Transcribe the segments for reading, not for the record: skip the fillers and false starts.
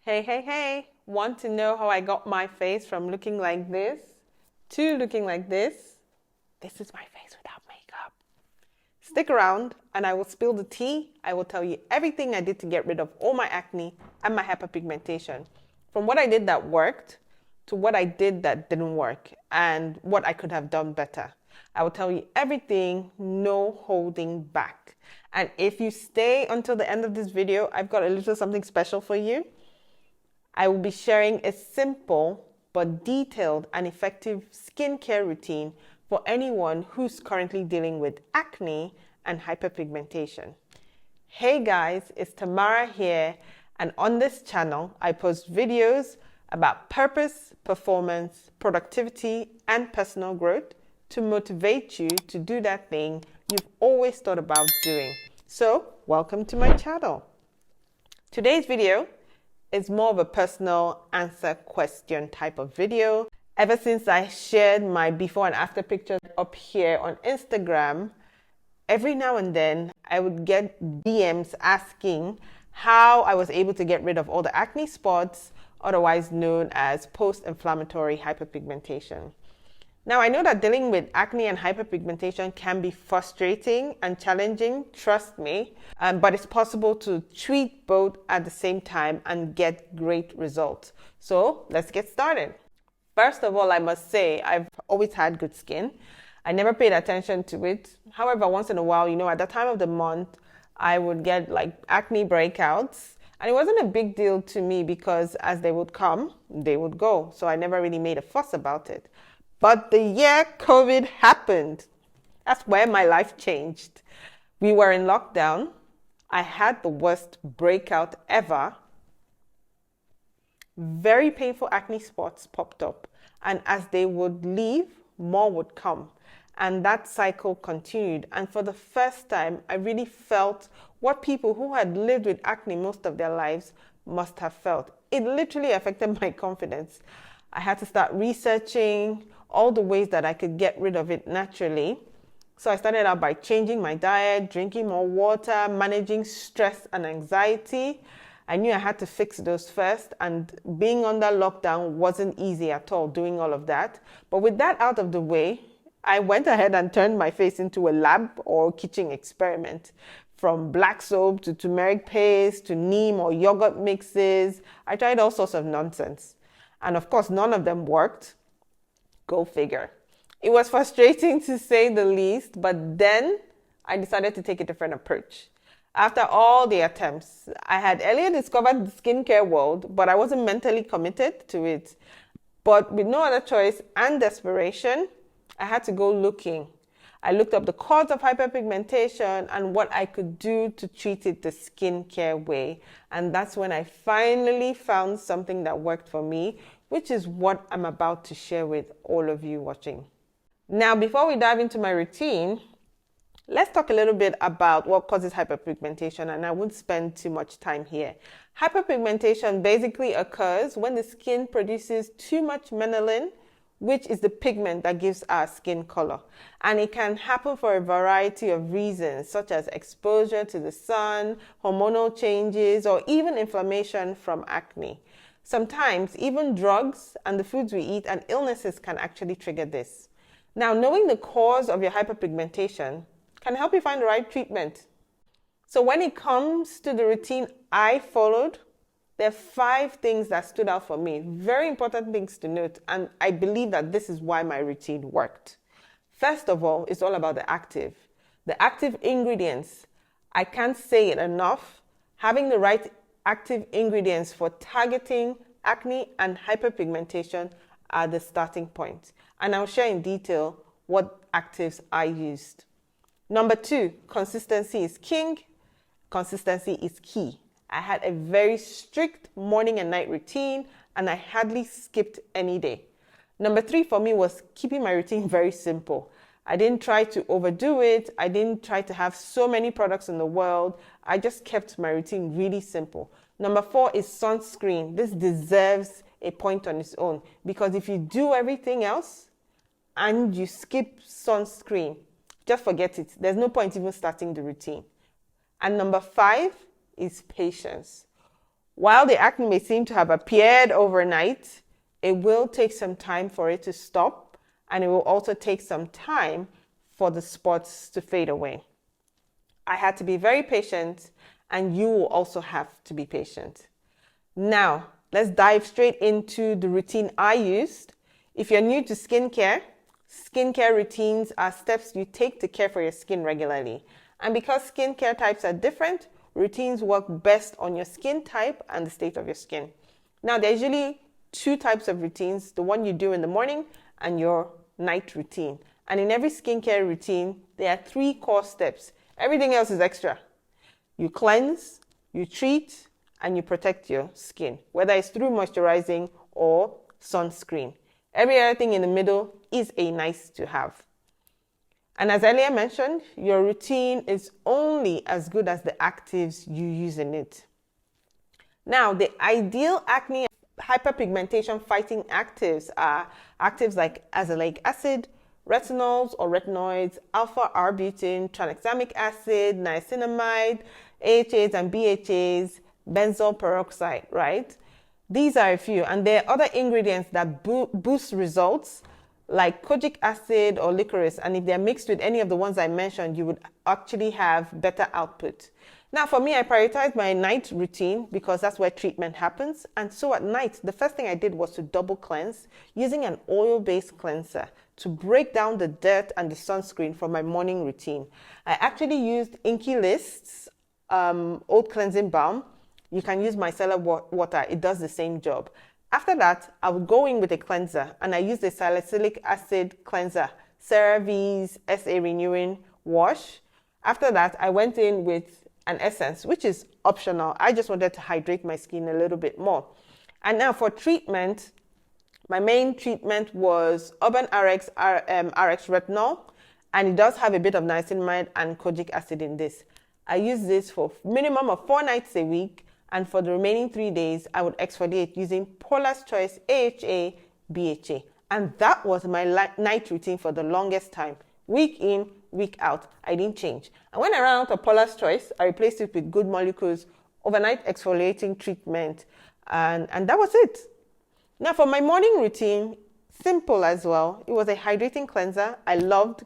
Hey. Want to know how I got my face from looking like this to looking like this? This is my face without makeup. Stick around and I will spill the tea. I will tell you everything I did to get rid of all my acne and my hyperpigmentation. From what I did that worked to what I did that didn't work and what I could have done better. I will tell you everything, no holding back. And if you stay until the end of this video, I've got a little something special for you. I will be sharing a simple but detailed and effective skincare routine for anyone who's currently dealing with acne and hyperpigmentation. Hey guys, it's Tamara here, and on this channel, I post videos about purpose, performance, productivity, and personal growth to motivate you to do that thing you've always thought about doing. So, welcome to my channel. Today's video is more of a personal answer question type of video. Ever since I shared my before and after pictures up here on Instagram, every now and then I would get DMs asking how I was able to get rid of all the acne spots, otherwise known as post-inflammatory hyperpigmentation. Now, I know that dealing with acne and hyperpigmentation can be frustrating and challenging, trust me, but it's possible to treat both at the same time and get great results. So let's get started. First of all, I must say I've always had good skin. I never paid attention to it. However, once in a while, at that time of the month, I would get like acne breakouts. And it wasn't a big deal to me because as they would come, they would go. So I never really made a fuss about it. But the year COVID happened, that's where my life changed. We were in lockdown. I had the worst breakout ever. Very painful acne spots popped up. And as they would leave, more would come. And that cycle continued. And for the first time, I really felt what people who had lived with acne most of their lives must have felt. It literally affected my confidence. I had to start researching all the ways that I could get rid of it naturally. So I started out by changing my diet, drinking more water, managing stress and anxiety. I knew I had to fix those first, and being under lockdown wasn't easy at all, doing all of that. But with that out of the way, I went ahead and turned my face into a lab or kitchen experiment. From black soap to turmeric paste to neem or yogurt mixes, I tried all sorts of nonsense. And of course, none of them worked. Go figure. It was frustrating to say the least, but then I decided to take a different approach. After all the attempts, I had earlier discovered the skincare world, but I wasn't mentally committed to it. But with no other choice and desperation, I had to go looking. I looked up the cause of hyperpigmentation and what I could do to treat it the skincare way. And that's when I finally found something that worked for me, which is what I'm about to share with all of you watching. Now, before we dive into my routine, let's talk a little bit about what causes hyperpigmentation, and I won't spend too much time here. Hyperpigmentation basically occurs when the skin produces too much melanin, which is the pigment that gives our skin color. And it can happen for a variety of reasons, such as exposure to the sun, hormonal changes, or even inflammation from acne. Sometimes even drugs and the foods we eat and illnesses can actually trigger this. Now, knowing the cause of your hyperpigmentation can help you find the right treatment. So when it comes to the routine I followed, there are 5 things that stood out for me. Very important things to note, and I believe that this is why my routine worked. First of all, it's all about the active. The active ingredients. I can't say it enough. Having the right active ingredients for targeting acne and hyperpigmentation are the starting point. And I'll share in detail what actives I used. Number 2, consistency is king. Consistency is key. I had a very strict morning and night routine, and I hardly skipped any day. Number 3 for me was keeping my routine very simple. I didn't try to overdo it. I didn't try to have so many products in the world. I just kept my routine really simple. Number 4 is sunscreen. This deserves a point on its own, because if you do everything else and you skip sunscreen, just forget it. There's no point even starting the routine. And number 5 is patience. While the acne may seem to have appeared overnight, it will take some time for it to stop, and it will also take some time for the spots to fade away. I had to be very patient, and you will also have to be patient. Now, let's dive straight into the routine I used. If you're new to skincare routines are steps you take to care for your skin regularly. And because skincare types are different, routines work best on your skin type and the state of your skin. Now, there's usually two types of routines, the one you do in the morning and your night routine. And in every skincare routine, there are 3 core steps. Everything else is extra. You cleanse, you treat, and you protect your skin, whether it's through moisturizing or sunscreen. Every other thing in the middle is a nice to have. And as earlier mentioned, your routine is only as good as the actives you use in it. Now, the ideal acne hyperpigmentation fighting actives are actives like azelaic acid, retinols or retinoids, alpha-arbutin, tranexamic acid, niacinamide, AHAs and BHAs, benzoyl peroxide, right? These are a few, and there are other ingredients that boost results like kojic acid or licorice, and if they're mixed with any of the ones I mentioned, you would actually have better output. Now, for me, I prioritize my night routine because that's where treatment happens. And so at night, the first thing I did was to double cleanse using an oil-based cleanser to break down the dirt and the sunscreen from my morning routine. I actually used Inky List's oat cleansing balm. You can use micellar water. It does the same job. After that, I would go in with a cleanser, and I used a salicylic acid cleanser, CeraVe's SA Renewing Wash. After that, I went in with an essence, which is optional. I just wanted to hydrate my skin a little bit more. And now for treatment, my main treatment was Urban RX Retinol, and it does have a bit of niacinamide and kojic acid in this. I use this for minimum of 4 nights a week, and for the remaining 3 days, I would exfoliate using Paula's Choice AHA BHA. And that was my night routine for the longest time. Week in, week out, I didn't change. And when I ran out of Paula's Choice, I replaced it with Good Molecules overnight exfoliating treatment. And that was it. Now for my morning routine, simple as well. It was a hydrating cleanser. I loved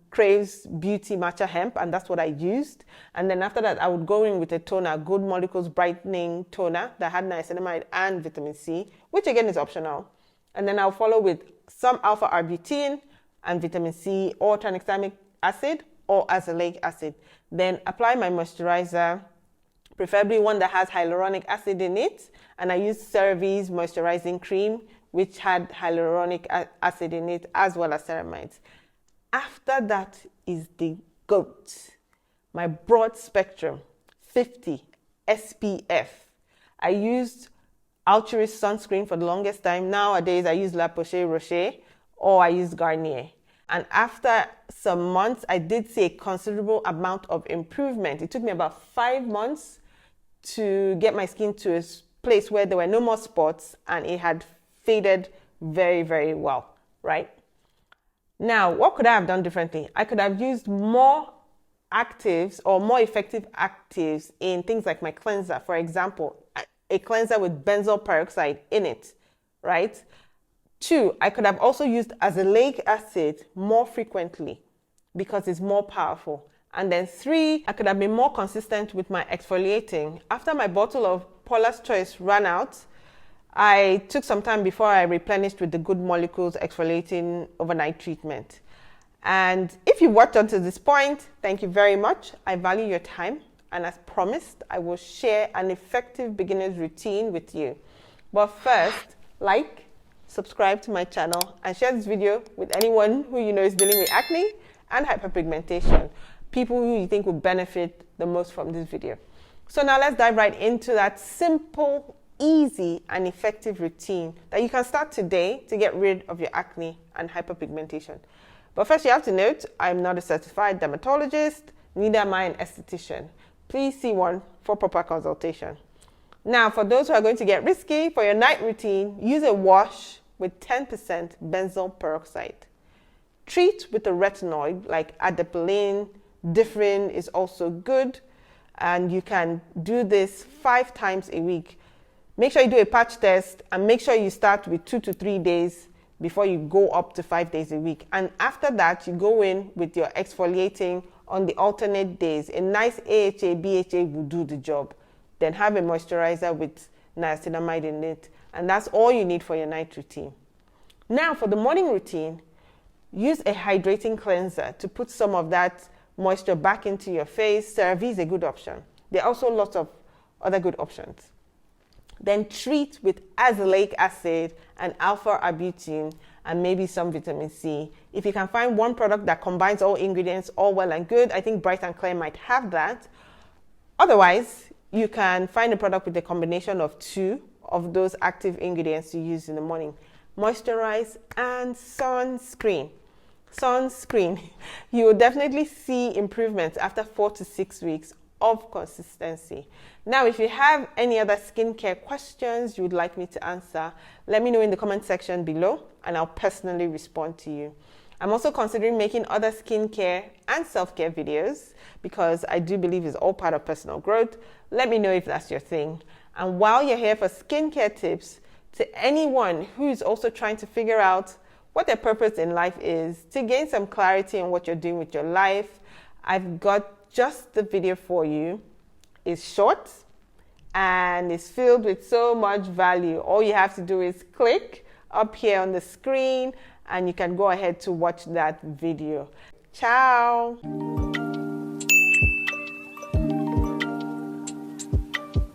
Crave's Beauty Matcha Hemp, and that's what I used. And then after that, I would go in with a toner, Good Molecules Brightening Toner that had niacinamide and vitamin C, which again is optional. And then I'll follow with some alpha-arbutin and vitamin C or tranexamic acid or azelaic acid. Then apply my moisturizer, preferably one that has hyaluronic acid in it. And I used CeraVe's moisturizing cream, which had hyaluronic acid in it, as well as ceramides. After that is the GOAT, my broad spectrum 50 SPF. I used Altruist sunscreen for the longest time. Nowadays, I use La Roche or I use Garnier. And after some months, I did see a considerable amount of improvement. It took me about 5 months to get my skin to a place where there were no more spots and it had faded very, very well, right? Now, what could I have done differently? I could have used more actives or more effective actives in things like my cleanser. For example, a cleanser with benzoyl peroxide in it, right? 2, I could have also used azelaic acid more frequently because it's more powerful. And then 3, I could have been more consistent with my exfoliating. After my bottle of Paula's Choice ran out, I took some time before I replenished with the Good Molecules exfoliating overnight treatment. And if you watched until this point, thank you very much. I value your time. And as promised, I will share an effective beginner's routine with you. But first, like, subscribe to my channel, and share this video with anyone who you know is dealing with acne and hyperpigmentation. People who you think will benefit the most from this video. So now let's dive right into that simple, easy, and effective routine that you can start today to get rid of your acne and hyperpigmentation. But first, you have to note, I'm not a certified dermatologist, neither am I an esthetician. Please see one for proper consultation. Now, for those who are going to get risky, for your night routine, use a wash with 10% benzoyl peroxide. Treat with a retinoid like adapalene, Differin is also good. and you can do this 5 times a week. Make sure you do a patch test and make sure you start with 2 to 3 days before you go up to 5 days a week. And after that, you go in with your exfoliating on the alternate days. A nice AHA, BHA will do the job. Then have a moisturizer with niacinamide in it. And that's all you need for your night routine. Now for the morning routine, use a hydrating cleanser to put some of that moisture back into your face. CeraVe is a good option. There are also lots of other good options. Then treat with azelaic acid and alpha-arbutin and maybe some vitamin C. If you can find one product that combines all ingredients, all well and good. I think Bright and Clear might have that. Otherwise, you can find a product with a combination of 2 of those active ingredients you use in the morning. Moisturize and sunscreen. Sunscreen. You will definitely see improvements after 4 to 6 weeks of consistency. Now, if you have any other skincare questions you would like me to answer, let me know in the comment section below and I'll personally respond to you. I'm also considering making other skincare and self-care videos because I do believe it's all part of personal growth. Let me know if that's your thing. And while you're here for skincare tips, to anyone who's also trying to figure out what their purpose in life is, to gain some clarity on what you're doing with your life, I've got just the video for you. It's short and it's filled with so much value. All you have to do is click up here on the screen and you can go ahead to watch that video. Ciao.